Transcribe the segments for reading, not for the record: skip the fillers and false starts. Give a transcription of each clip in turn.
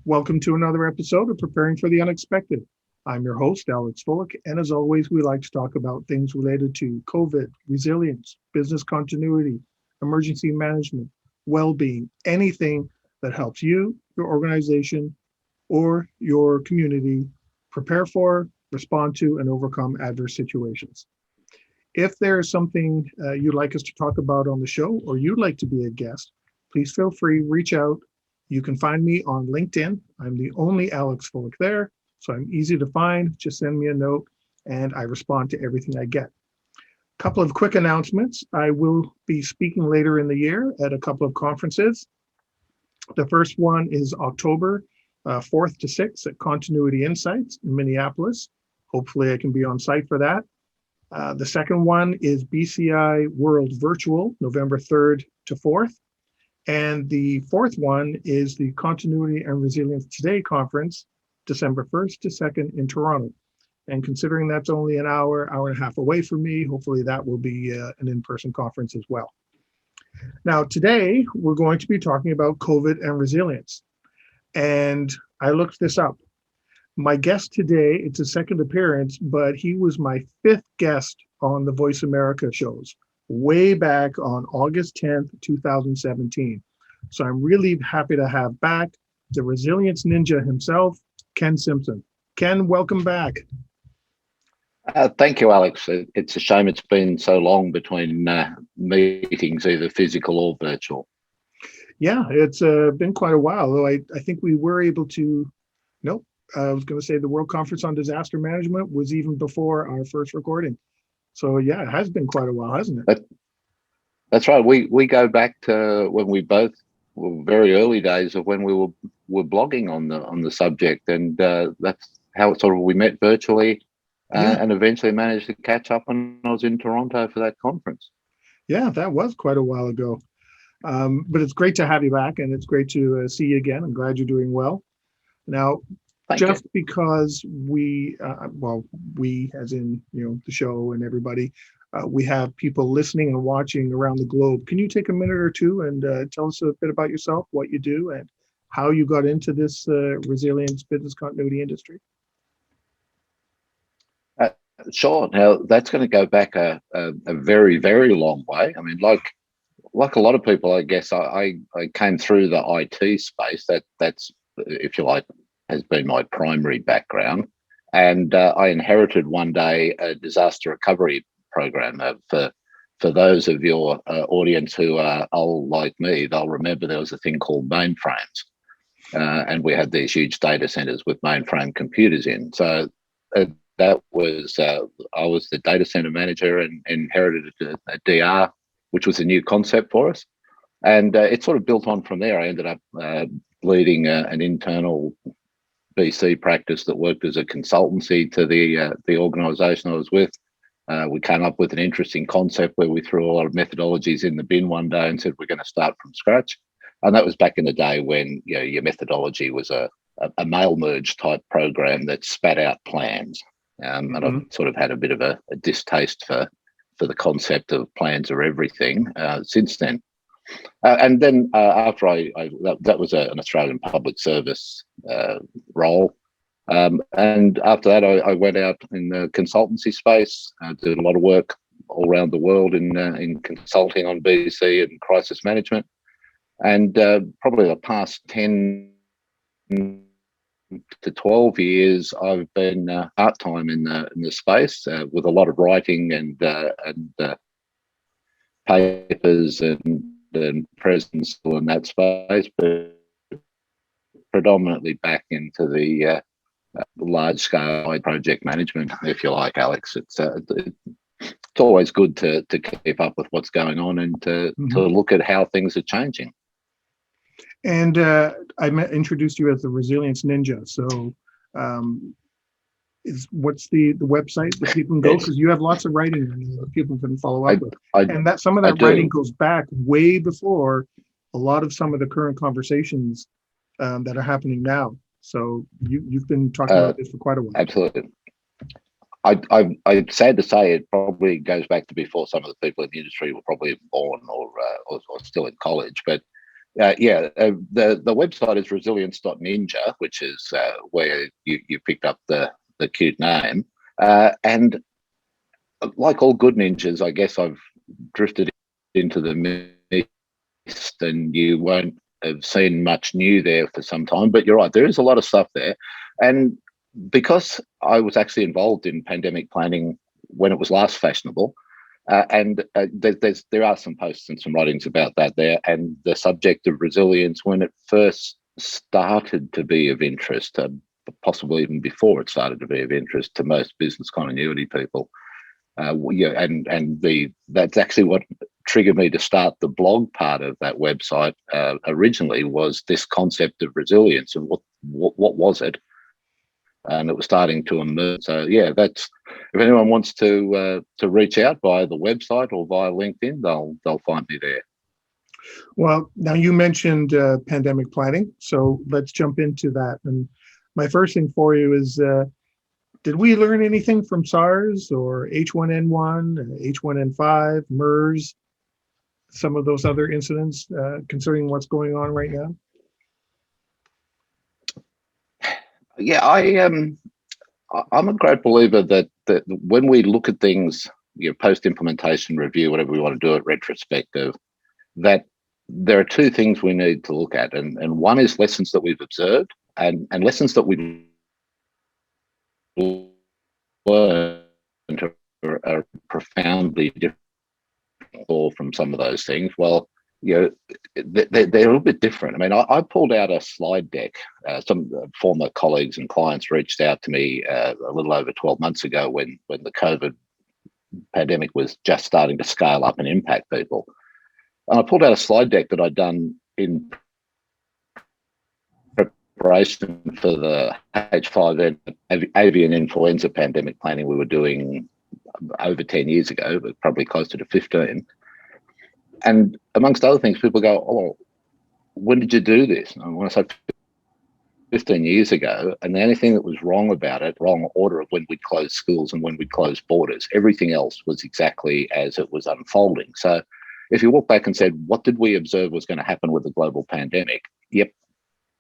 Welcome to another episode of Preparing for the Unexpected. I'm your host, Alex Bullock, and as always, we like to talk about things related to COVID, resilience, business continuity, emergency management, well-being, anything that helps you, your organization, or your community prepare for, respond to, and overcome adverse situations. If there is something you'd like us to talk about on the show, or you'd like to be a guest, please feel free, reach out. You can find me on LinkedIn. I'm the only Alex Fullick there, so I'm easy to find. Just send me a note and I respond to everything I get. A couple of quick announcements. I will be speaking later in the year at a couple of conferences. The first one is October 4th to 6th at Continuity Insights in Minneapolis. Hopefully I can be on site for that. The second one is BCI World Virtual, November 3rd to 4th. And the fourth one is the Continuity and Resilience Today conference, December 1st to 2nd in Toronto. And considering that's only an hour and a half away from me, hopefully that will be an in-person conference as well. Now, today, we're going to be talking about COVID and resilience. And I looked this up. My guest today, it's a second appearance, but he was my fifth guest on the Voice America shows, way back on August 10th, 2017. So I'm really happy to have back the resilience ninja himself, Ken Simpson. Ken, welcome back. Thank you, Alex. It's a shame it's been so long between meetings, either physical or virtual. Yeah, it's been quite a while, though I think we were able to, I was going to say the World Conference on Disaster Management was even before our first recording. So yeah, it has been quite a while, hasn't it? That's right. We go back to when we both were very early days of when we were blogging on the subject, and that's how we met virtually, and eventually managed to catch up when I was in Toronto for that conference. Yeah, that was quite a while ago. But it's great to have you back, and it's great to see you again. I'm glad you're doing well. Now, just because we as in, the show and everybody, we have people listening and watching around the globe. Can you take a minute or two and tell us a bit about yourself, what you do, and how you got into this resilience business continuity industry? Sure. Now, that's going to go back a very, very long way. I mean, like a lot of people, I guess, I came through the IT space. That's, if you like, has been my primary background. And I inherited one day a disaster recovery program. For those of your audience who are old like me, they'll remember there was a thing called mainframes. And we had these huge data centers with mainframe computers in. So that was, I was the data center manager and inherited a DR, which was a new concept for us. And it sort of built on from there. I ended up leading an internal BC practice that worked as a consultancy to the organization I was with. We came up with an interesting concept where we threw a lot of methodologies in the bin one day and said, we're going to start from scratch. And that was back in the day when your methodology was a mail merge type program that spat out plans. And I've sort of had a bit of a distaste for the concept of plans are everything since then. And then after that was an Australian public service role. And after that, I went out in the consultancy space, did a lot of work all around the world in consulting on BC and crisis management. And probably the past 10 to 12 years, I've been part-time in the space with a lot of writing and papers and presence in that space, but predominantly back into the large-scale project management, if you like, Alex. It's always good to keep up with what's going on and to look at how things are changing. And I introduced you as the Resilience Ninja. So what's the website that people can go? Because you have lots of writing that people can follow up with. And that some of that writing goes back way before a lot of some of the current conversations that are happening now. So you've been talking about this for quite a while. Absolutely. I'm sad to say it probably goes back to before some of the people in the industry were probably born or still in college. But The website is resilience.ninja, which is where you picked up the cute name. And like all good ninjas, I guess I've drifted into the mist, and you won't have seen much new there for some time. But you're right, there is a lot of stuff there. And because I was actually involved in pandemic planning when it was last fashionable, there are some posts and some writings about that there, and the subject of resilience when it first started to be of interest, possibly even before it started to be of interest to most business continuity people. That's actually what triggered me to start the blog part of that website. Originally, was this concept of resilience and what was it, and it was starting to emerge. So yeah, that's, if anyone wants to reach out via the website or via LinkedIn, they'll find me there. Well, now you mentioned pandemic planning, so let's jump into that. And my first thing for you is, did we learn anything from SARS or H1N1, H1N5, MERS, some of those other incidents concerning what's going on right now? Yeah, I'm a great believer that when we look at things, post-implementation review, whatever we want to do it, retrospective, that there are two things we need to look at. And one is lessons that we've observed and lessons that we've learned are profoundly different from some of those things. Well, they're a little bit different. I mean, I pulled out a slide deck. Some former colleagues and clients reached out to me a little over 12 months ago when the COVID pandemic was just starting to scale up and impact people. And I pulled out a slide deck that I'd done in preparation for the H5N avian influenza pandemic planning we were doing over 10 years ago, but probably closer to 15. And amongst other things, people go, "Oh, when did you do this?" And when I say 15 years ago, and the only thing that was wrong about it, wrong order of when we'd close schools and when we'd close borders, everything else was exactly as it was unfolding. So if you walk back and said, what did we observe was going to happen with the global pandemic? Yep,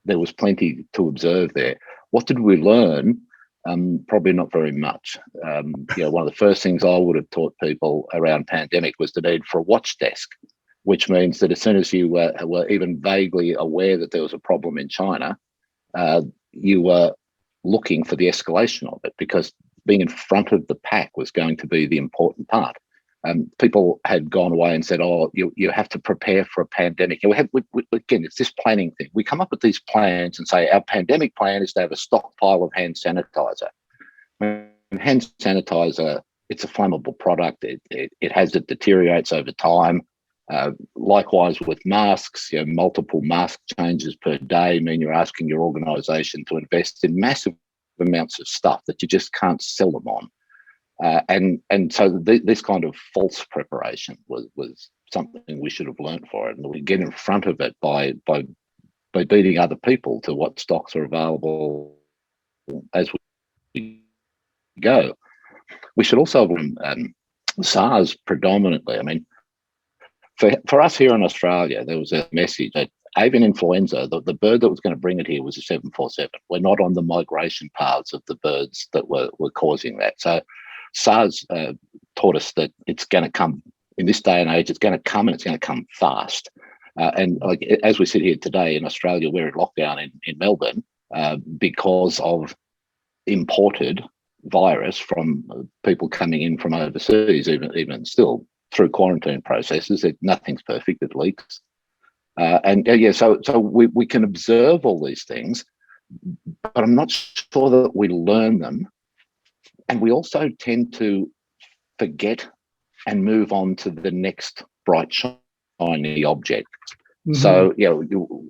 there was plenty to observe there. What did we learn? Probably not very much. One of the first things I would have taught people around pandemic was the need for a watch desk, which means that as soon as you were even vaguely aware that there was a problem in China, you were looking for the escalation of it, because being in front of the pack was going to be the important part. People had gone away and said, "Oh, you have to prepare for a pandemic." And again, it's this planning thing. We come up with these plans and say our pandemic plan is to have a stockpile of hand sanitizer. And hand sanitizer, it's a flammable product. It deteriorates over time. Likewise with masks, multiple mask changes per day mean you're asking your organisation to invest in massive amounts of stuff that you just can't sell them on. And so this kind of false preparation was something we should have learned for it, and we get in front of it by beating other people to what stocks are available as we go. We should also have SARS predominantly. I mean, for us here in Australia, there was a message that avian influenza, the bird that was going to bring it here was a 747. We're not on the migration paths of the birds that were causing that. So SARS taught us that it's going to come in this day and age. It's going to come, and it's going to come fast. And like as we sit here today in Australia, we're in lockdown in Melbourne because of imported virus from people coming in from overseas. Even still through quarantine processes, nothing's perfect. It leaks. So we can observe all these things, but I'm not sure that we learn them. And we also tend to forget and move on to the next bright, shiny object. Mm-hmm. So,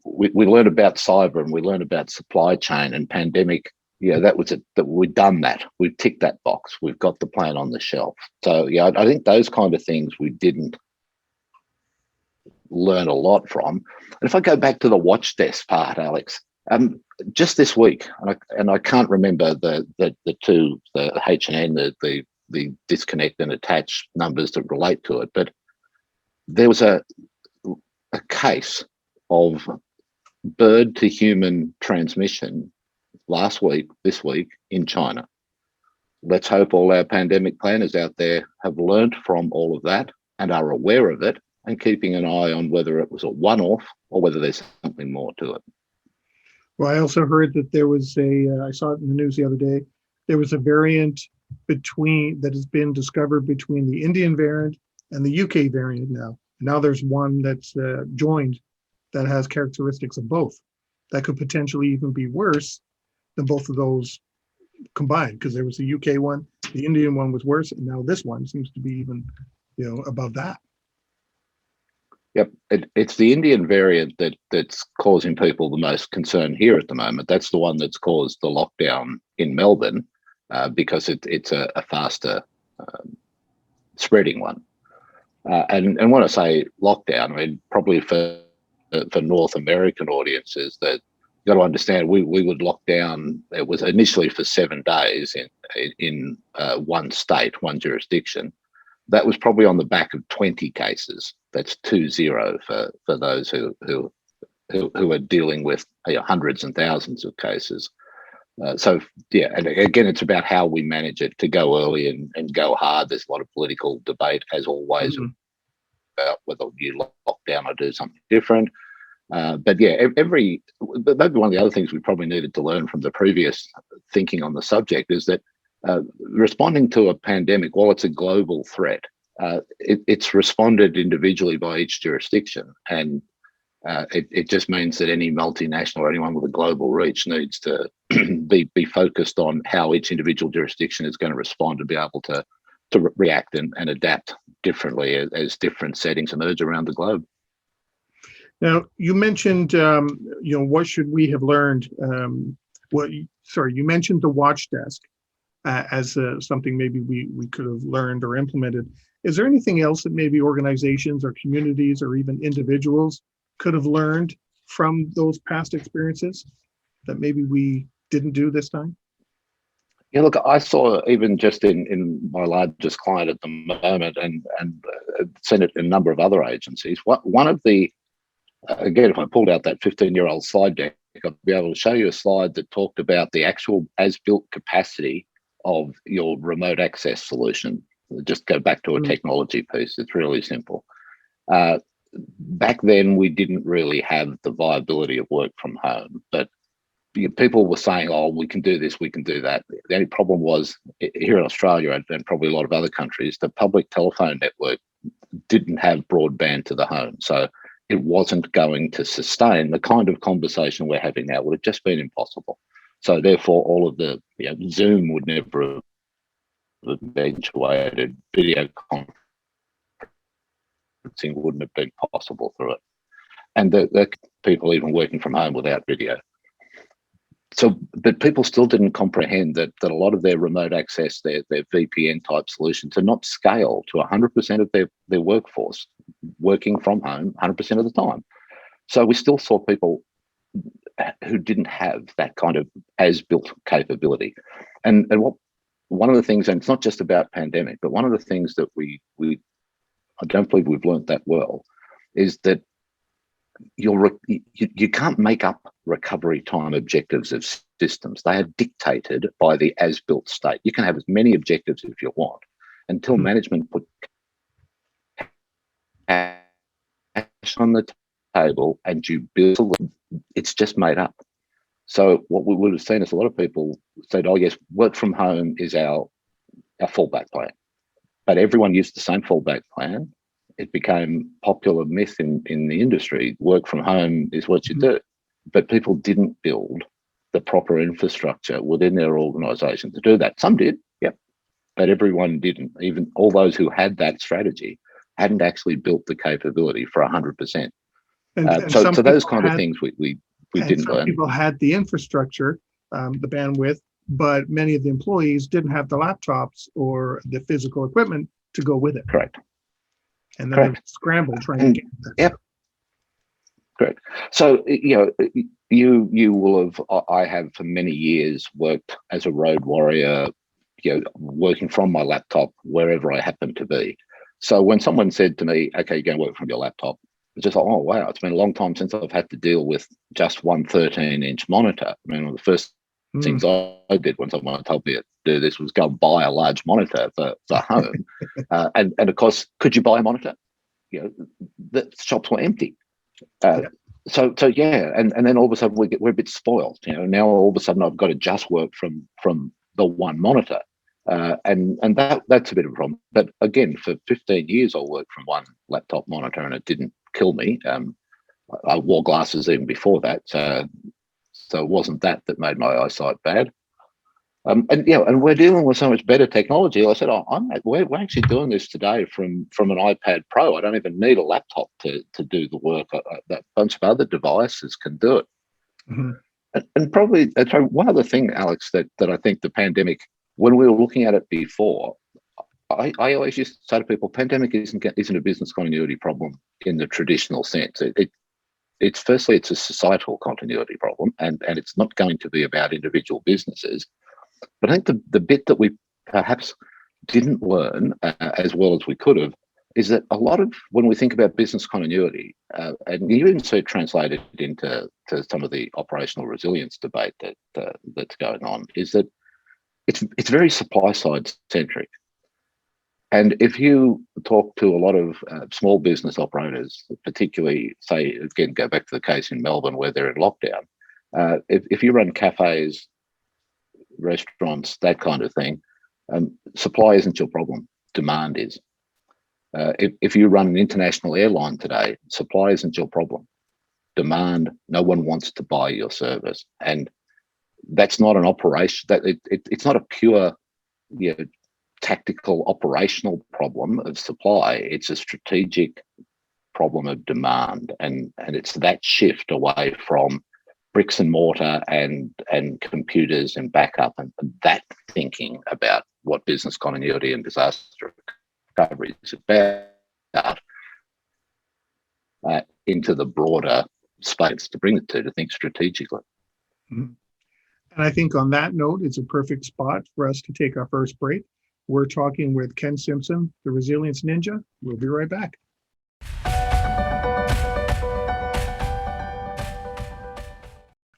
we learn about cyber, and we learn about supply chain and pandemic. That was it. That we've done that. We've ticked that box. We've got the plan on the shelf. So, I think those kind of things we didn't learn a lot from. And if I go back to the watch desk part, Alex, just this week, and I can't remember the two, the H and N, the disconnect and attach numbers that relate to it, but there was a case of bird to human transmission this week in China. Let's hope all our pandemic planners out there have learnt from all of that and are aware of it and keeping an eye on whether it was a one-off or whether there's something more to it. Well, I also heard that there was I saw it in the news the other day, there was a variant that has been discovered between the Indian variant and the UK variant now. Now there's one that's joined that has characteristics of both. That could potentially even be worse than both of those combined, because there was the UK one, the Indian one was worse, and now this one seems to be even, above that. Yep, it's the Indian variant that's causing people the most concern here at the moment. That's the one that's caused the lockdown in Melbourne because it's a faster spreading one. And when I say lockdown, I mean probably for North American audiences, that you got to understand we would lock down. It was initially for 7 days in one state, one jurisdiction. That was probably on the back of 20 cases. That's 20 for those who are dealing with hundreds and thousands of cases. So yeah, and again, it's about how we manage it to go early and go hard. There's a lot of political debate, as always, about whether you lock down or do something different. But yeah, but maybe one of the other things we probably needed to learn from the previous thinking on the subject is that responding to a pandemic, while it's a global threat, it's responded individually by each jurisdiction. And it just means that any multinational or anyone with a global reach needs to be focused on how each individual jurisdiction is going to respond and be able to react and adapt differently as different settings emerge around the globe. Now, you mentioned, what should we have learned? You mentioned the watch desk as something maybe we could have learned or implemented. Is there anything else that maybe organizations or communities or even individuals could have learned from those past experiences that maybe we didn't do this time? Yeah, look, I saw even just in my largest client at the moment and sent it in a number of other agencies. One of the, again, if I pulled out that 15-year-old slide deck, I'd be able to show you a slide that talked about the actual as-built capacity of your remote access solution. Just go back to a technology piece. It's really simple. Back then, we didn't really have the viability of work from home, but people were saying, oh, we can do this, we can do that. The only problem was here in Australia and probably a lot of other countries, the public telephone network didn't have broadband to the home. So it wasn't going to sustain the kind of conversation we're having now. It would have just been impossible. So therefore, all of the Zoom would never have eventuated, video conferencing wouldn't have been possible through it. And the people even working from home without video. So, but people still didn't comprehend that a lot of their remote access, their VPN type solutions are not scaled to 100% of their workforce working from home 100% of the time. So we still saw people who didn't have that kind of as-built capability. And one of the things, and it's not just about pandemic, but one of the things that I don't believe we've learned that well, is that you can't make up recovery time objectives of systems. They are dictated by the as-built state. You can have as many objectives as you want until management put cash on the table and you build, it's just made up. So what we would have seen is a lot of people said, oh yes, work from home is our fallback plan. But everyone used the same fallback plan. It became popular myth in the industry. Work from home is what you do. But people didn't build the proper infrastructure within their organization to do that. Some did, yep, but everyone didn't. Even all those who had that strategy hadn't actually built the capability for 100%. So those kind of things we didn't learn. People had the infrastructure, the bandwidth, but many of the employees didn't have the laptops or the physical equipment to go with it. Correct. And then they scrambled trying to get that. Yep. Correct. So, you will have, I have for many years worked as a road warrior, working from my laptop wherever I happen to be. So when someone said to me, okay, you're going to work from your laptop, It's just like, oh wow, it's been a long time since I've had to deal with just one 13-inch monitor. I mean, one of the first things I did when someone told me to do this was go and buy a large monitor for home. And of course, could you buy a monitor? You know, the shops were empty. Yeah. So yeah, and then all of a sudden we're a bit spoiled. You know, now all of a sudden I've got to just work from the one monitor. And that's a bit of a problem. But again, for 15 years, I worked from one laptop monitor, and it didn't kill me. I wore glasses even before that, so it wasn't that made my eyesight bad. And we're dealing with so much better technology. I said, we're actually doing this today from an iPad Pro. I don't even need a laptop to do the work. That bunch of other devices can do it. Mm-hmm. And probably one other thing, Alex, that I think the pandemic, when we were looking at it before, I always used to say to people, pandemic isn't a business continuity problem in the traditional sense. It's firstly, it's a societal continuity problem, and it's not going to be about individual businesses. But I think the bit that we perhaps didn't learn as well as we could have is that a lot of, when we think about business continuity, and you even see it translated into some of the operational resilience debate that's going on, is that it's very supply side centric. And if you talk to a lot of small business operators, particularly, say, again, go back to the case in Melbourne where they're in lockdown, if you run cafes, restaurants, that kind of thing, supply isn't your problem, demand is. If you run an international airline today, supply isn't your problem, demand. No one wants to buy your service, and that's not an operation. It's not a pure, tactical operational problem of supply. It's a strategic problem of demand, and it's that shift away from bricks and mortar and computers and backup and that thinking about what business continuity and disaster recovery is about into the broader space to bring it to think strategically. Mm-hmm. And I think on that note, it's a perfect spot for us to take our first break. We're talking with Ken Simpson, the Resilience Ninja. We'll be right back.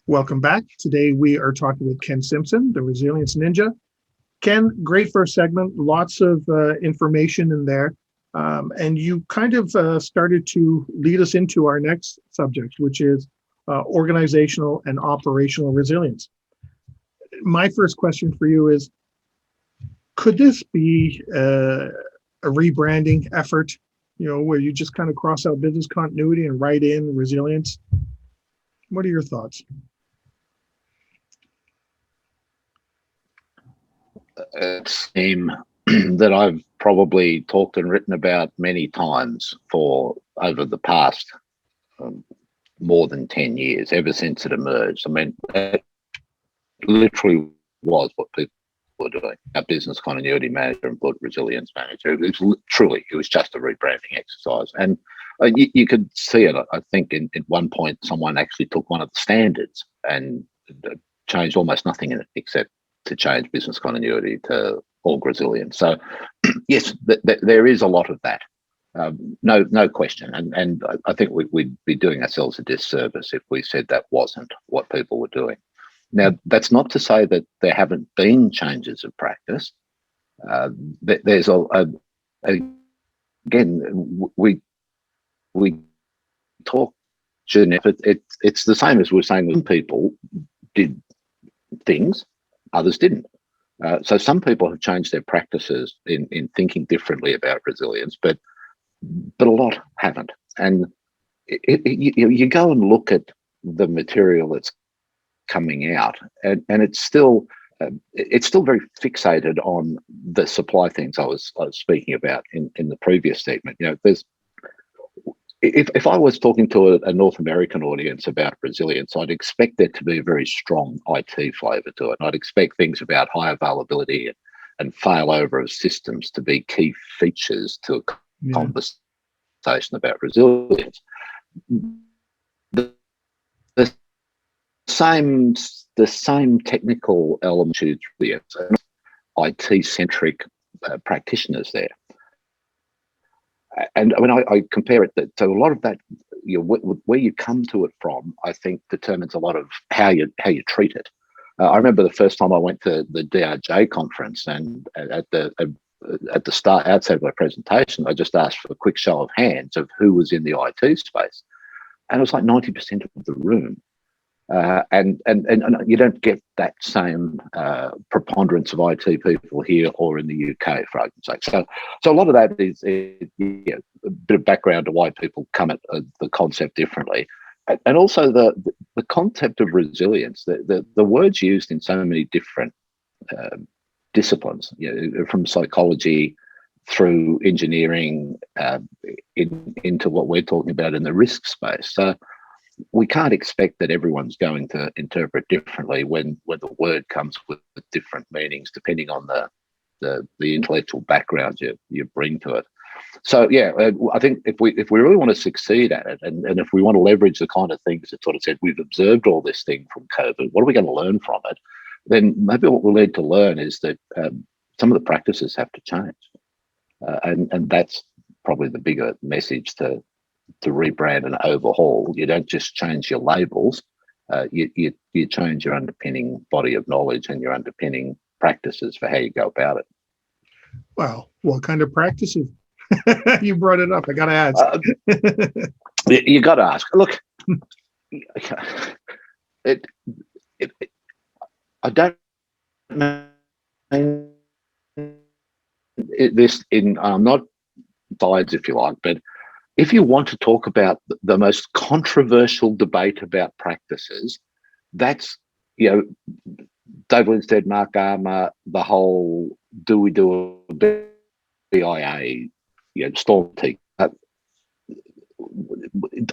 Welcome back. Today we are talking with Ken Simpson, the Resilience Ninja. Ken, great first segment, lots of information in there. And you kind of started to lead us into our next subject, which is organizational and operational resilience. My first question for you is, could this be a rebranding effort, where you just kind of cross out business continuity and write in resilience? What are your thoughts? It's a theme that I've probably talked and written about many times over the past more than 10 years, ever since it emerged. I mean, it literally was what people were doing. Our business continuity manager and put resilience manager. It was just a rebranding exercise. And you could see it, I think, at one point, someone actually took one of the standards and changed almost nothing in it except to change business continuity to org resilience. So yes, there is a lot of that. No question. And I think we'd be doing ourselves a disservice if we said that wasn't what people were doing. Now, that's not to say that there haven't been changes of practice. There's again, we talk, it's the same as we're saying when people did things, others didn't. So some people have changed their practices in thinking differently about resilience, but a lot haven't. And you go and look at the material that's coming out, and it's still very fixated on the supply things I was speaking about in the previous segment. There's if I was talking to a North American audience about resilience, I'd expect there to be a very strong IT flavour to it. And I'd expect things about high availability and failover of systems to be key features to a conversation about resilience. The same technical elements to resilience, IT-centric practitioners there. And I mean, I compare it to a lot of that. Where you come to it from, I think determines a lot of how you treat it. I remember the first time I went to the DRJ conference, and at the start, outside of my presentation, I just asked for a quick show of hands of who was in the IT space, and it was like 90% of the room. And you don't get that same preponderance of IT people here or in the UK, for argument's sake. So a lot of that is a bit of background to why people come at the concept differently, and also the concept of resilience. The words used in so many different disciplines, from psychology through engineering into what we're talking about in the risk space. So we can't expect that everyone's going to interpret differently when the word comes with different meanings depending on the intellectual background you bring to it. So I think if we really want to succeed at it, and if we want to leverage the kind of things that sort of said we've observed all this thing from COVID, what are we going to learn from it? Then maybe what we'll need to learn is that some of the practices have to change, and that's probably the bigger message to rebrand and overhaul. You don't just change your labels, you change your underpinning body of knowledge and your underpinning practices for how you go about it. Wow, what kind of practices? You brought it up. I got to ask. You got to ask. Look, I don't know this in. I'm not sides, if you like, but if you want to talk about the most controversial debate about practices, that's, Dave Winstead, Mark Armour, the whole do we do a BIA, storm teak. I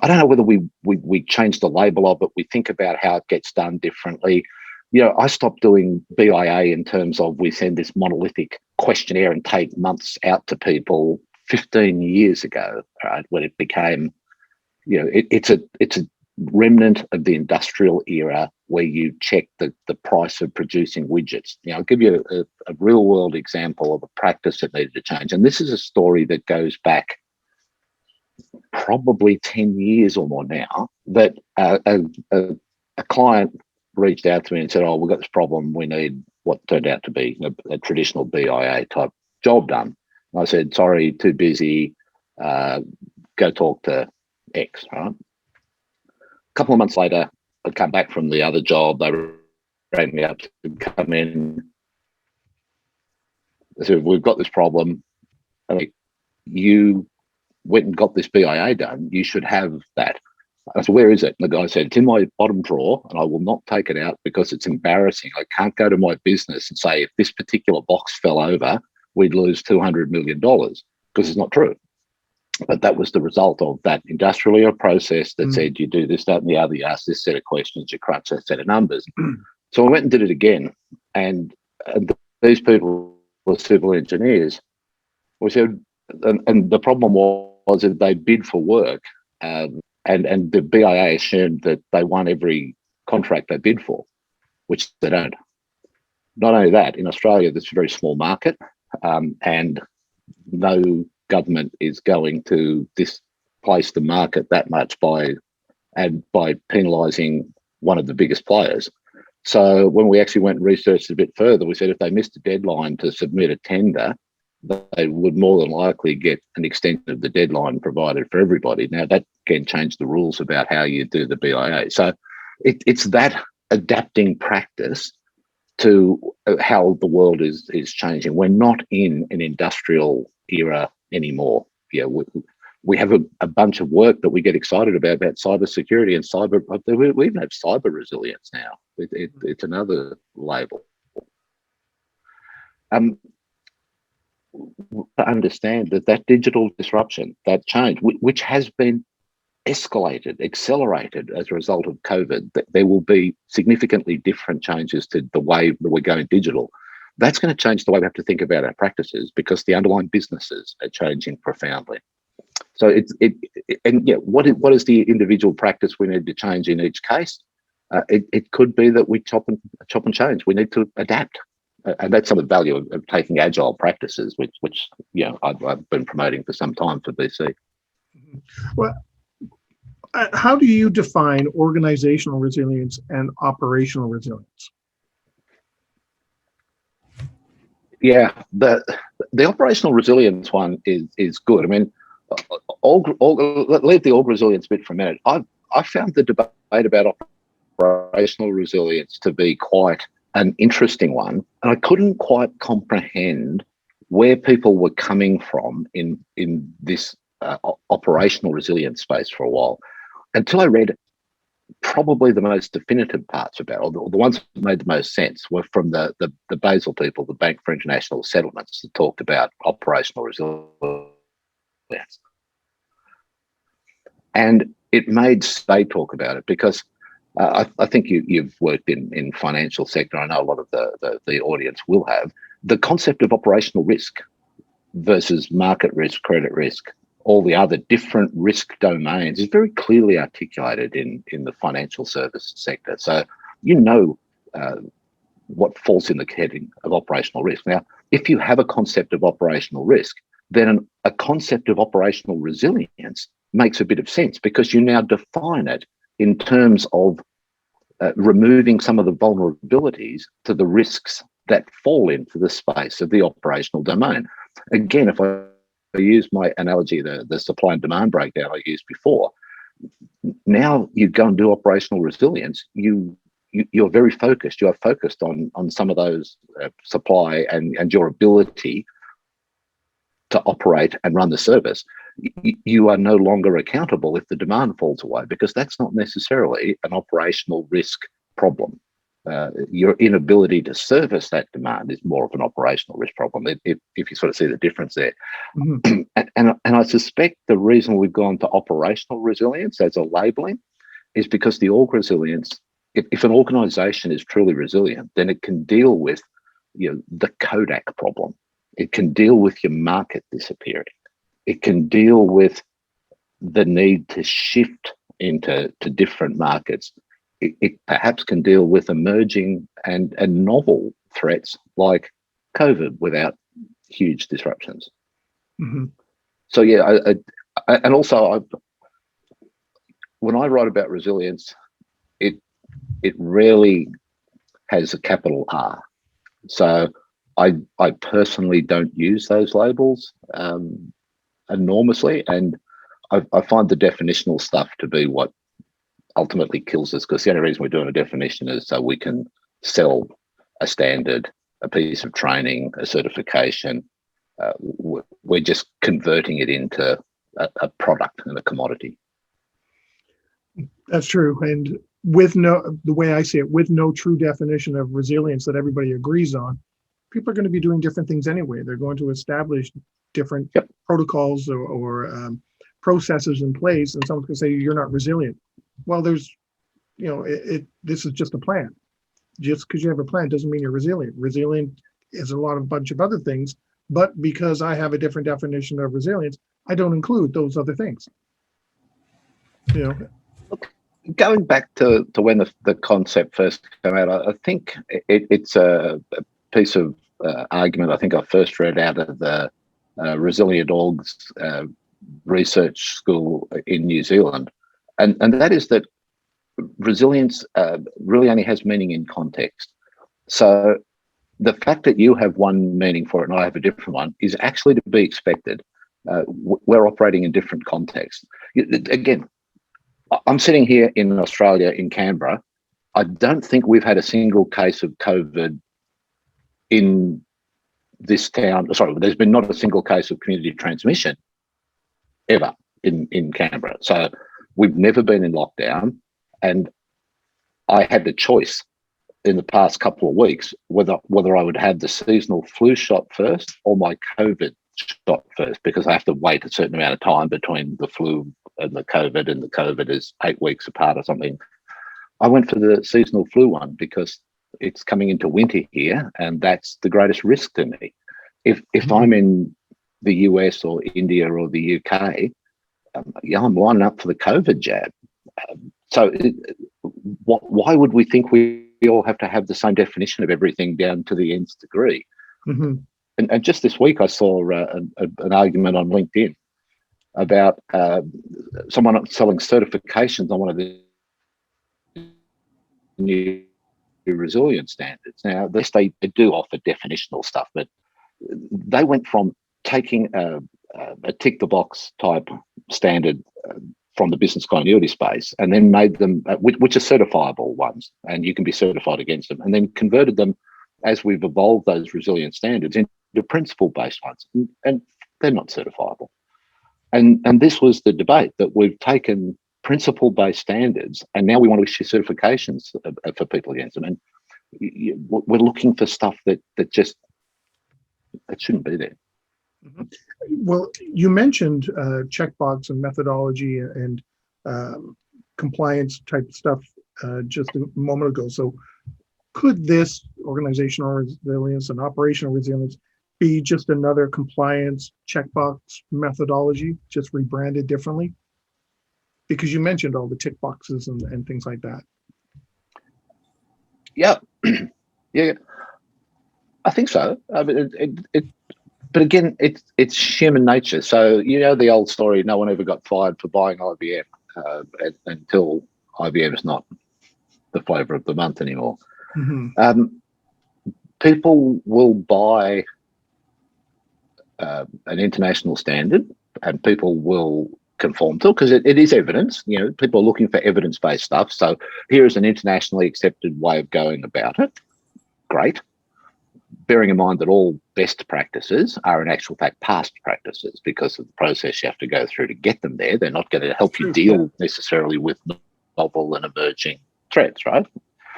don't know whether we change the label of it. We think about how it gets done differently. I stopped doing BIA in terms of we send this monolithic questionnaire and take months out to people 15 years ago, right, when it became, it's a remnant of the industrial era where you check the price of producing widgets. I'll give you a real world example of a practice that needed to change. And this is a story that goes back probably 10 years or more now, that a client reached out to me and said, oh, we've got this problem. We need what turned out to be a traditional BIA type job done. I said, sorry, too busy, go talk to X, right? A couple of months later, I'd come back from the other job. They rang me up to come in. They said, we've got this problem. You went and got this BIA done. You should have that. I said, where is it? And the guy said, it's in my bottom drawer and I will not take it out because it's embarrassing. I can't go to my business and say, if this particular box fell over, we'd lose $200 million, because it's not true. But that was the result of that industrial era process that said you do this, that, and the other. You ask this set of questions, you crunch that set of numbers. So I went and did it again. And these people were civil engineers. We said, and the problem was that they bid for work, and the BIA assumed that they won every contract they bid for, which they don't. Not only that, in Australia, there's a very small market. And no government is going to displace the market that much by penalising one of the biggest players. So when we actually went and researched a bit further, we said if they missed a deadline to submit a tender, they would more than likely get an extension of the deadline provided for everybody. Now, that again changed the rules about how you do the BIA. So it's that adapting practice to how the world is changing. We're not in an industrial era anymore. We have a bunch of work that we get excited about cyber security and cyber. We even have cyber resilience now. It's another label. To understand that digital disruption, that change, which has been escalated, accelerated as a result of COVID, that there will be significantly different changes to the way that we're going digital. That's going to change the way we have to think about our practices because the underlying businesses are changing profoundly. So what is the individual practice we need to change in each case? It could be that we chop and change. We need to adapt. and that's some of the value of taking agile practices, which I've been promoting for some time for BC. Well, how do you define organizational resilience and operational resilience? Yeah, the operational resilience one is good. I mean, leave the org resilience bit for a minute. I found the debate about operational resilience to be quite an interesting one, and I couldn't quite comprehend where people were coming from in this operational resilience space for a while, until I read probably the most definitive parts about it, or the ones that made the most sense, were from the Basel people, the Bank for International Settlements, that talked about operational resilience. And it made they talk about it because I think you've worked in financial sector. I know a lot of the audience will have. The concept of operational risk versus market risk, credit risk, all the other different risk domains is very clearly articulated in the financial service sector. So what falls in the heading of operational risk. Now, if you have a concept of operational risk, then a concept of operational resilience makes a bit of sense, because you now define it in terms of removing some of the vulnerabilities to the risks that fall into the space of the operational domain. Again, if I use my analogy, the supply and demand breakdown I used before, now you go and do operational resilience, you're very focused. You are focused on some of those supply and your ability to operate and run the service. You are no longer accountable if the demand falls away, because that's not necessarily an operational risk problem. Your inability to service that demand is more of an operational risk problem, if you sort of see the difference there. Mm-hmm. and I suspect the reason we've gone to operational resilience as a labeling is because the org resilience, if an organization is truly resilient, then it can deal with the Kodak problem. It can deal with your market disappearing. It can deal with the need to shift into different markets. It perhaps can deal with emerging and novel threats like COVID without huge disruptions. Mm-hmm. So and also when I write about resilience, it rarely has a capital R. So I personally don't use those labels enormously, and I find the definitional stuff to be what ultimately kills us, because the only reason we're doing a definition is so we can sell a standard, a piece of training, a certification. We're just converting it into a product and a commodity. That's true. And the way I see it, with no true definition of resilience that everybody agrees on, people are going to be doing different things anyway. They're going to establish different protocols or processes in place, and someone's going to say you're not resilient. Well, there's, this is just a plan. Just because you have a plan doesn't mean you're resilient. Resilient is a bunch of other things, but because I have a different definition of resilience, I don't include those other things. Look, going back to when the concept first came out, I think it's a piece of argument I think I first read out of the Resilient Orgs research school in New Zealand. And that is that resilience really only has meaning in context. So the fact that you have one meaning for it and I have a different one is actually to be expected. We're operating in different contexts. Again, I'm sitting here in Australia, in Canberra. I don't think we've had a single case of COVID in this town. Sorry, there's been not a single case of community transmission ever in Canberra. So we've never been in lockdown, and I had the choice in the past couple of weeks whether I would have the seasonal flu shot first or my COVID shot first, because I have to wait a certain amount of time between the flu and the COVID is 8 weeks apart or something. I went for the seasonal flu one because it's coming into winter here, and that's the greatest risk to me. If I'm in the US or India or the UK, I'm lining up for the COVID jab. So why would we think we all have to have the same definition of everything down to the nth degree. Mm-hmm. And just this week, I saw an argument on LinkedIn about someone selling certifications on one of the new resilience standards. Now, they do offer definitional stuff, but they went from taking a tick the box type standard from the business continuity space and then made them, which are certifiable ones, and you can be certified against them, and then converted them as we've evolved those resilience standards into principle-based ones, and they're not certifiable. And this was the debate, that we've taken principle-based standards and now we want to issue certifications for people against them. And we're looking for stuff that shouldn't be there. Mm-hmm. Well, you mentioned checkbox and methodology and compliance type stuff just a moment ago. So could this organizational resilience and operational resilience be just another compliance checkbox methodology, just rebranded differently? Because you mentioned all the tick boxes and things like that. Yeah, yeah, I think so. I mean, but again, it's human nature. So the old story: no one ever got fired for buying IBM until IBM is not the flavor of the month anymore. Mm-hmm. People will buy an international standard, and people will conform to it because it is evidence. People are looking for evidence-based stuff. So here is an internationally accepted way of going about it. Great. Bearing in mind that all best practices are in actual fact past practices because of the process you have to go through to get them there. They're not going to help you deal necessarily with novel and emerging threats, right?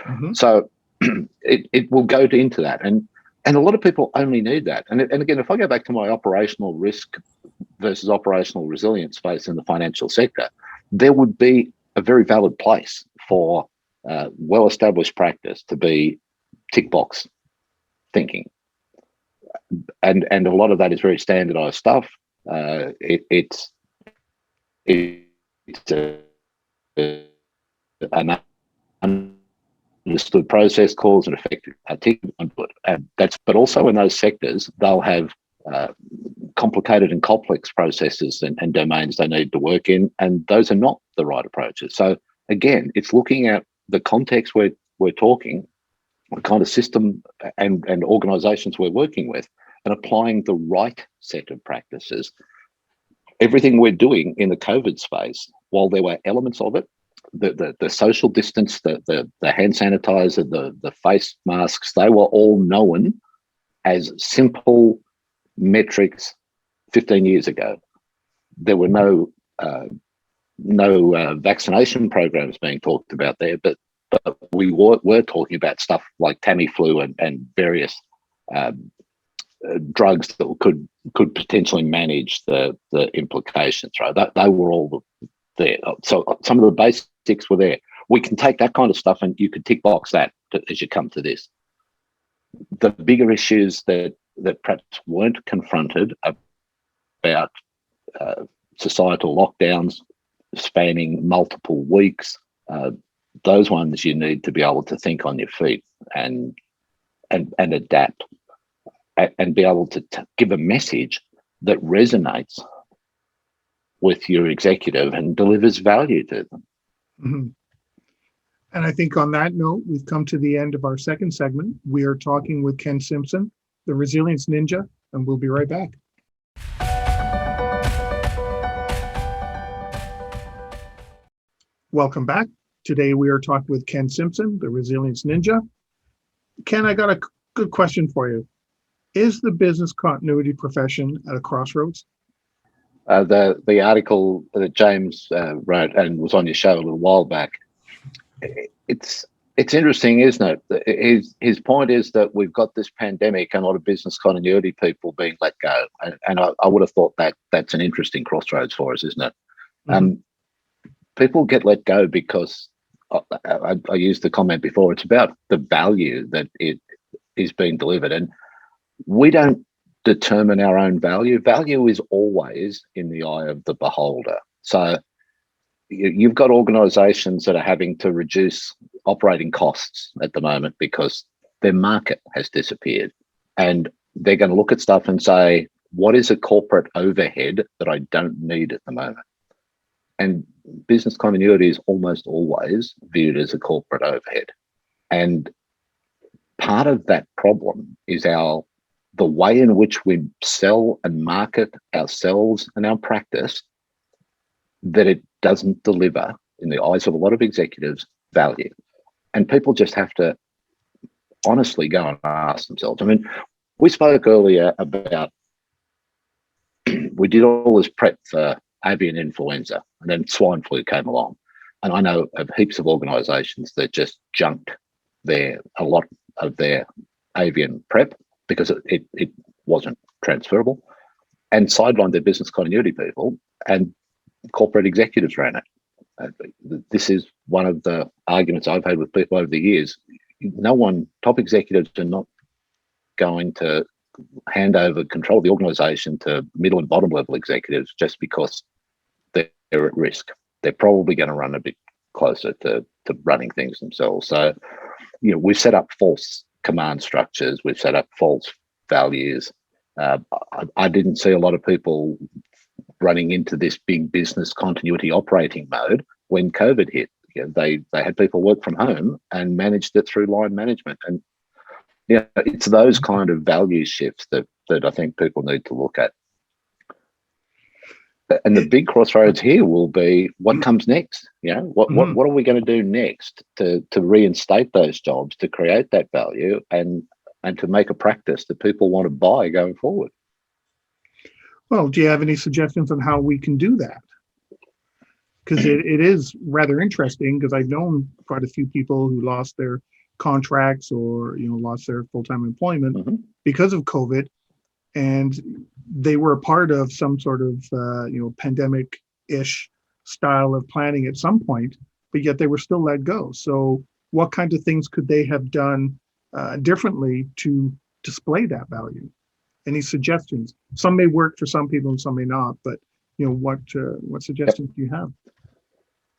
Mm-hmm. So it will go into that. And a lot of people only need that. And again, if I go back to my operational risk versus operational resilience space in the financial sector, there would be a very valid place for well-established practice to be tick box thinking. And a lot of that is very standardized stuff. It's an understood process, cause and effect input. But also in those sectors, they'll have complicated and complex processes and domains they need to work in, and those are not the right approaches. So again, it's looking at the context we're talking, the kind of system and organizations we're working with, and applying the right set of practices. Everything we're doing in the COVID space, while there were elements of it, the social distance, the hand sanitizer, the face masks, they were all known as simple metrics 15 years ago. There were no vaccination programs being talked about there, but we were talking about stuff like Tamiflu and various drugs that could potentially manage the implications, right? They were all there. So some of the basics were there. We can take that kind of stuff and you could tick box that as you come to this. The bigger issues that perhaps weren't confronted about societal lockdowns spanning multiple weeks, those ones you need to be able to think on your feet and adapt and be able to give a message that resonates with your executive and delivers value to them. Mm-hmm. And I think on that note, we've come to the end of our second segment. We are talking with Ken Simpson, the Resilience Ninja, and we'll be right back. Welcome back. Today we are talking with Ken Simpson, the Resilience Ninja. Ken, I got a good question for you. Is the business continuity profession at a crossroads? The article that James wrote and was on your show a little while back, it's interesting, isn't it? His point is that we've got this pandemic and a lot of business continuity people being let go, and I would have thought that's an interesting crossroads for us, isn't it? Mm-hmm. People get let go because I used the comment before. It's about the value that it is being delivered, and we don't determine our own value. Value is always in the eye of the beholder. So you've got organizations that are having to reduce operating costs at the moment because their market has disappeared. And they're going to look at stuff and say, what is a corporate overhead that I don't need at the moment? And business continuity is almost always viewed as a corporate overhead. And part of that problem is the way in which we sell and market ourselves and our practice, that it doesn't deliver, in the eyes of a lot of executives, value. And people just have to honestly go and ask themselves. I mean, we spoke earlier about, we did all this prep for avian influenza, and then swine flu came along. And I know of heaps of organisations that just junked a lot of their avian prep because it wasn't transferable, and sidelined their business continuity people, and corporate executives ran it. This is one of the arguments I've had with people over the years. Top executives are not going to hand over control of the organisation to middle and bottom level executives just because they're at risk. They're probably going to run a bit closer to running things themselves. So, we've set up false command structures. We've set up false values. I didn't see a lot of people running into this big business continuity operating mode when COVID hit. They had people work from home and managed it through line management. And it's those kind of value shifts that I think people need to look at. And the big crossroads here will be what comes next. What are we going to do next to reinstate those jobs, to create that value, and to make a practice that people want to buy going forward. Well, do you have any suggestions on how we can do that? Because it is rather interesting, because I've known quite a few people who lost their contracts or lost their full-time employment because of COVID, and they were a part of some sort of pandemic-ish style of planning at some point, but yet they were still let go. So what kind of things could they have done differently to display that value? Any suggestions? Some may work for some people and some may not, but what suggestions do you have?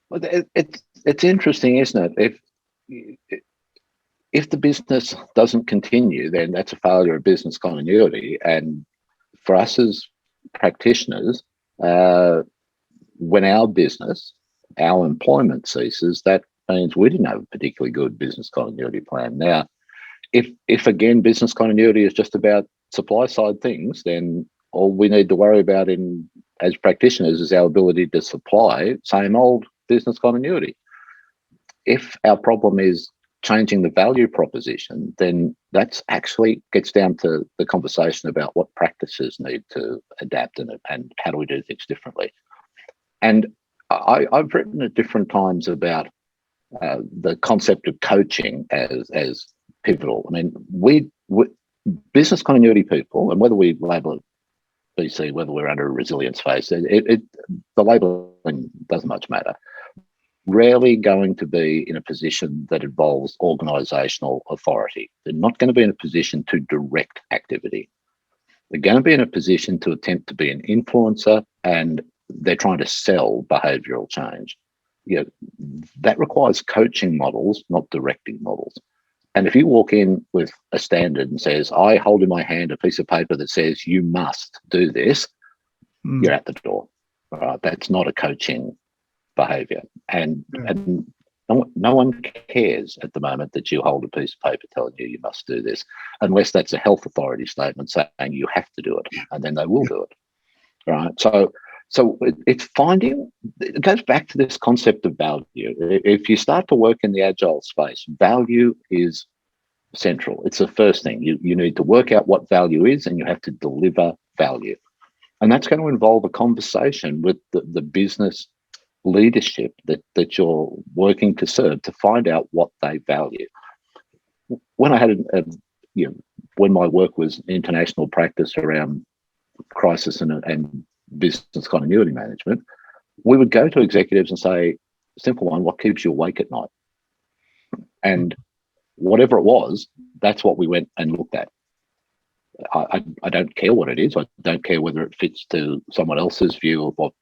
Well, it's interesting, isn't it? If the business doesn't continue, then that's a failure of business continuity. And for us as practitioners, when our employment ceases, that means we didn't have a particularly good business continuity plan. Now, if again business continuity is just about supply side things, then all we need to worry about as practitioners is our ability to supply same old business continuity. If our problem is changing the value proposition, then that's actually gets down to the conversation about what practices need to adapt and how do we do things differently. And I've written at different times about the concept of coaching as pivotal. I mean, we business continuity people, and whether we label it BC, whether we're under a resilience phase, the labeling doesn't much matter. Rarely going to be in a position that involves organisational authority. They're not going to be in a position to direct activity. They're going to be in a position to attempt to be an influencer, and they're trying to sell behavioural change. That requires coaching models, not directing models. And if you walk in with a standard and says, I hold in my hand a piece of paper that says you must do this, you're out the door. That's not a coaching behaviour. And no one cares at the moment that you hold a piece of paper telling you must do this, unless that's a health authority statement saying you have to do it, and then they will do it. Right. So it's it goes back to this concept of value. If you start to work in the agile space, value is central. It's the first thing. You need to work out what value is, and you have to deliver value. And that's going to involve a conversation with the business leadership that you're working to serve to find out what they value. When I had when my work was international practice around crisis and business continuity management, we would go to executives and say, simple one, what keeps you awake at night? And whatever it was, that's what we went and looked at. I don't care what it is. I don't care whether it fits to someone else's view of what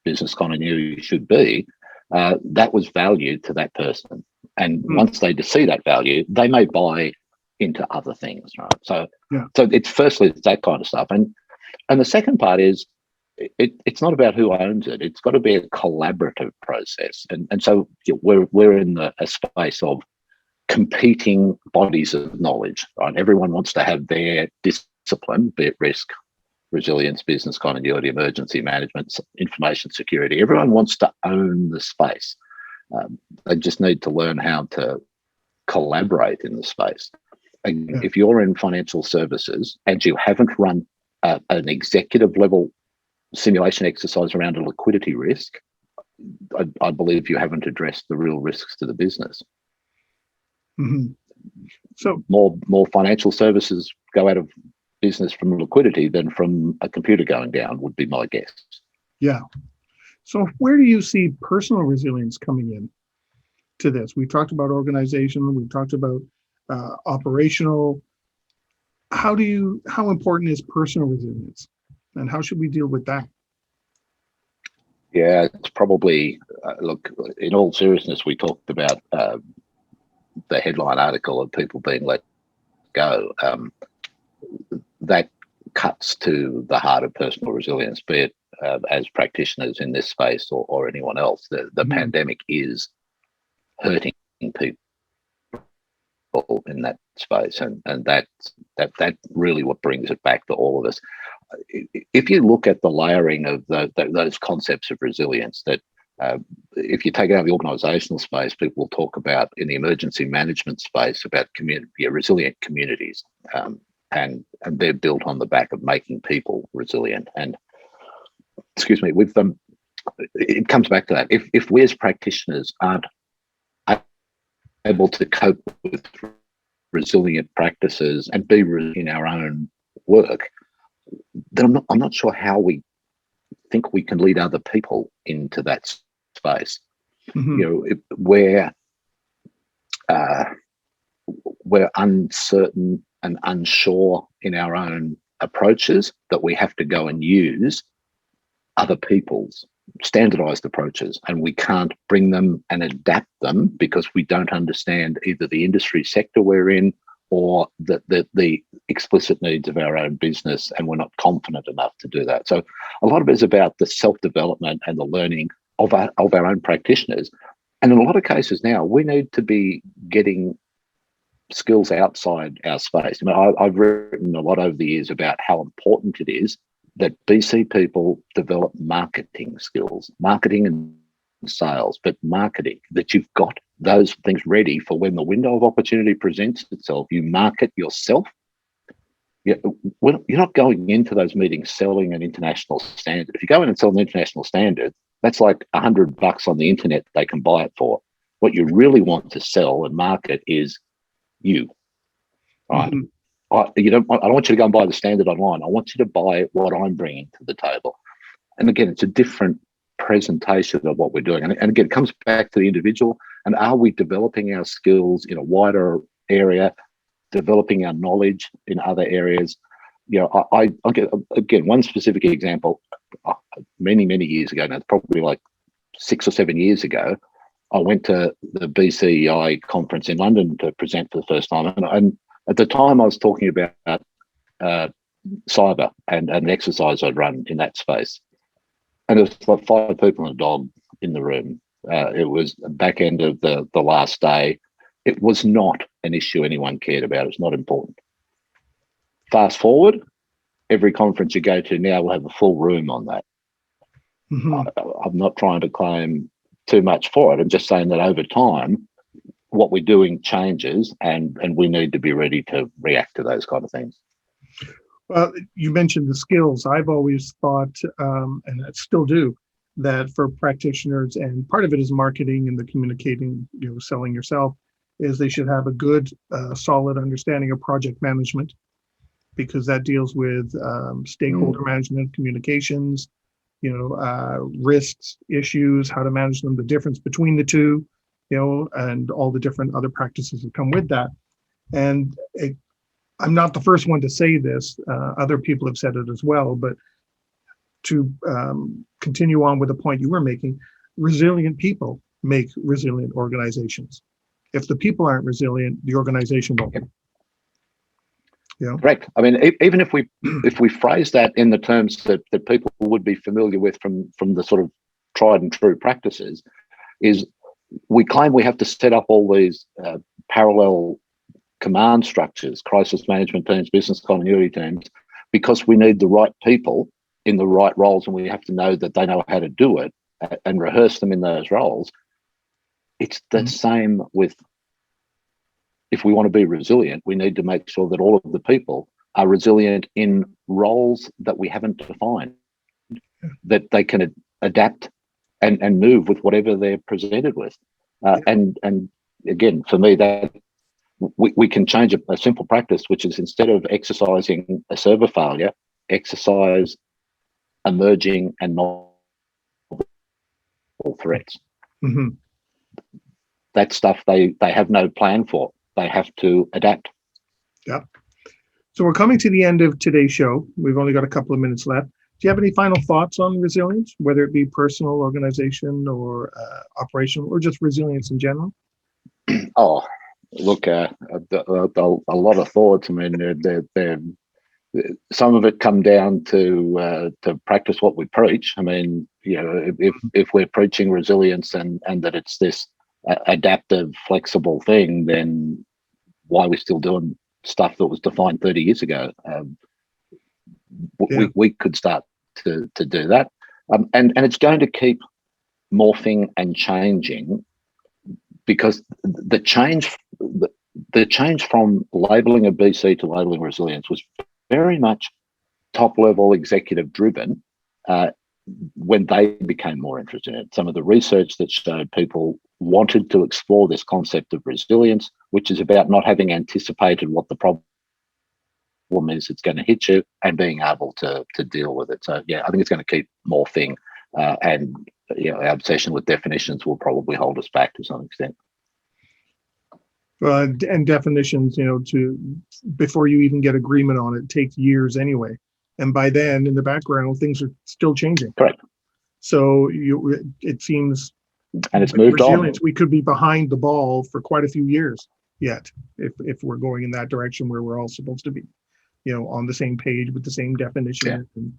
business continuity should be. That was value to that person. And once they see that value, they may buy into other things, right? So, so it's that kind of stuff. And the second part is it's not about who owns it. It's got to be a collaborative process. And so we're in a space of competing bodies of knowledge, right? Everyone wants to have their discipline, be it risk, resilience, business continuity, emergency management, information security. Everyone wants to own the space. They just need to learn how to collaborate in the space. And if you're in financial services and you haven't run an executive level simulation exercise around a liquidity risk, I believe you haven't addressed the real risks to the business. So more financial services go out of business from liquidity than from a computer going down, would be my guess. Yeah. So where do you see personal resilience coming in to this? We talked about organization, we talked about operational. How important is personal resilience, and how should we deal with that? Yeah, it's probably, look, in all seriousness, we talked about the headline article of people being let go. That cuts to the heart of personal resilience, be it as practitioners in this space or anyone else. The pandemic is hurting people in that space, and that's really what brings it back to all of us. If you look at the layering of those concepts of resilience, that if you take it out of the organisational space, people will talk about, in the emergency management space, about resilient communities, and they're built on the back of making people resilient. And with them, it comes back to that. If we as practitioners aren't able to cope with resilient practices and be in our own work, then I'm not sure how we think we can lead other people into that space. We're uncertain and unsure in our own approaches, that we have to go and use other people's standardized approaches, and we can't bring them and adapt them because we don't understand either the industry sector we're in or the explicit needs of our own business, and we're not confident enough to do that. So a lot of it is about the self-development and the learning of our own practitioners. And in a lot of cases now, we need to be getting skills outside our space. I mean, I've written a lot over the years about how important it is that BC people develop marketing skills, marketing and sales, but marketing, that you've got those things ready for when the window of opportunity presents itself. You market yourself. You're not going into those meetings selling an international standard. If you go in and sell an international standard, that's like $100 on the internet they can buy it for. What you really want to sell and market is you, right? I don't want you to go and buy the standard online. I want you to buy what I'm bringing to the table. And again, it's a different presentation of what we're doing. And again, it comes back to the individual. And are we developing our skills in a wider area, developing our knowledge in other areas? I'll get, again, one specific example. Many years ago, now it's probably like 6 or 7 years ago, I went to the BCEI conference in London to present for the first time. And at the time, I was talking about cyber and an exercise I'd run in that space. And it was like 5 people and a dog in the room. It was the back end of the last day. It was not an issue anyone cared about. It's not important. Fast forward, every conference you go to now will have a full room on that. I'm not trying to claim too much for it. I'm just saying that over time, what we're doing changes, and we need to be ready to react to those kind of things. Well, you mentioned the skills. I've always thought, and I still do, that for practitioners, and part of it is marketing and the communicating, selling yourself, is they should have a good, solid understanding of project management, because that deals with stakeholder management, communications, risks, issues, how to manage them, the difference between the two, and all the different other practices that come with that. And I'm not the first one to say this. Other people have said it as well, but to continue on with the point you were making, resilient people make resilient organizations. If the people aren't resilient, the organization won't be. Correct. I mean, even if we phrase that in the terms that people would be familiar with from the sort of tried and true practices, is we claim we have to set up all these parallel command structures, crisis management teams, business continuity teams, because we need the right people in the right roles, and we have to know that they know how to do it and rehearse them in those roles. It's the same with, if we want to be resilient, we need to make sure that all of the people are resilient in roles that we haven't defined, that they can adapt and move with whatever they're presented with. And again, for me, that we can change a simple practice, which is, instead of exercising a server failure, exercise emerging and novel threats. Mm-hmm. That stuff they have no plan for. They have to adapt. Yep. So we're coming to the end of today's show. We've only got a couple of minutes left. Do you have any final thoughts on resilience, whether it be personal, organization, or operational, or just resilience in general? Oh, look, a lot of thoughts. I mean, some of it come down to practice what we preach. I mean, if we're preaching resilience and that it's this adaptive, flexible thing, then why are we still doing stuff that was defined 30 years ago? We could start to do that, and it's going to keep morphing and changing, because the change from labeling a BC to labeling resilience was very much top level executive driven when they became more interested in it. Some of the research that showed people wanted to explore this concept of resilience, which is about not having anticipated what the problem is it's going to hit you, and being able to deal with it. So yeah, I think it's going to keep morphing, and our obsession with definitions will probably hold us back to some extent. And definitions, before you even get agreement on it, takes years anyway. And by then, in the background, things are still changing. Correct. So it seems, and it's moved on. We could be behind the ball for quite a few years yet, if we're going in that direction where we're all supposed to be, on the same page with the same definition and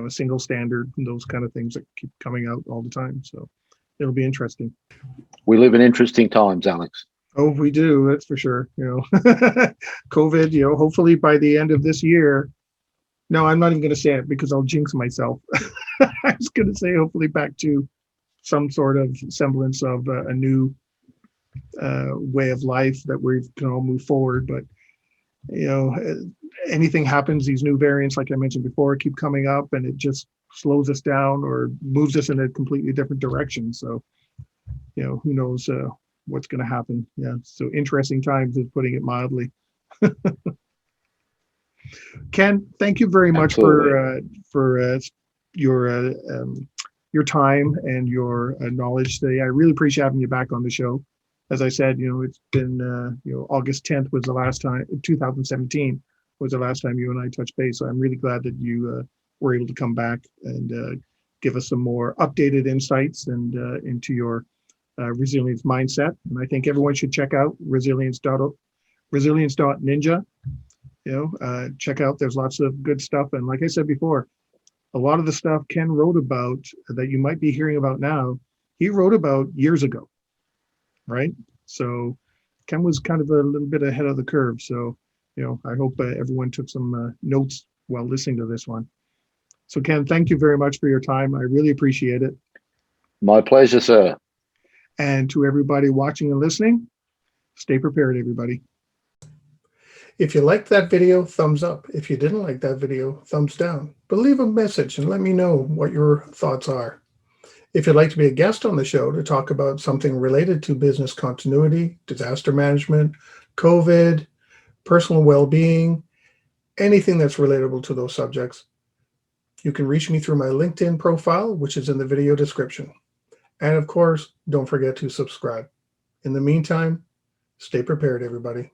a single standard and those kind of things that keep coming out all the time. So it'll be interesting. We live in interesting times, Alex. Oh, we do. That's for sure. COVID, hopefully by the end of this year. No, I'm not even going to say it because I'll jinx myself. I was going to say hopefully back to some sort of semblance of a new way of life that we can all move forward. But, anything happens, these new variants, like I mentioned before, keep coming up, and it just slows us down or moves us in a completely different direction. So, who knows what's going to happen. Yeah. So interesting times, is putting it mildly. Ken, thank you very much for your time and your knowledge today. I really appreciate having you back on the show. As I said, it's been August 10th was the last time, 2017 was the last time you and I touched base. So I'm really glad that you were able to come back and give us some more updated insights and into your resilience mindset. And I think everyone should check out resilience.ninja. Check out, there's lots of good stuff. And like I said before, a lot of the stuff Ken wrote about that you might be hearing about now, he wrote about years ago, right? So Ken was kind of a little bit ahead of the curve. So, I hope everyone took some notes while listening to this one. So Ken, thank you very much for your time. I really appreciate it. My pleasure, sir. And to everybody watching and listening, stay prepared, everybody. If you liked that video, thumbs up. If you didn't like that video, thumbs down. But leave a message and let me know what your thoughts are. If you'd like to be a guest on the show to talk about something related to business continuity, disaster management, COVID, personal well-being, anything that's relatable to those subjects, you can reach me through my LinkedIn profile, which is in the video description. And of course, don't forget to subscribe. In the meantime, stay prepared, everybody.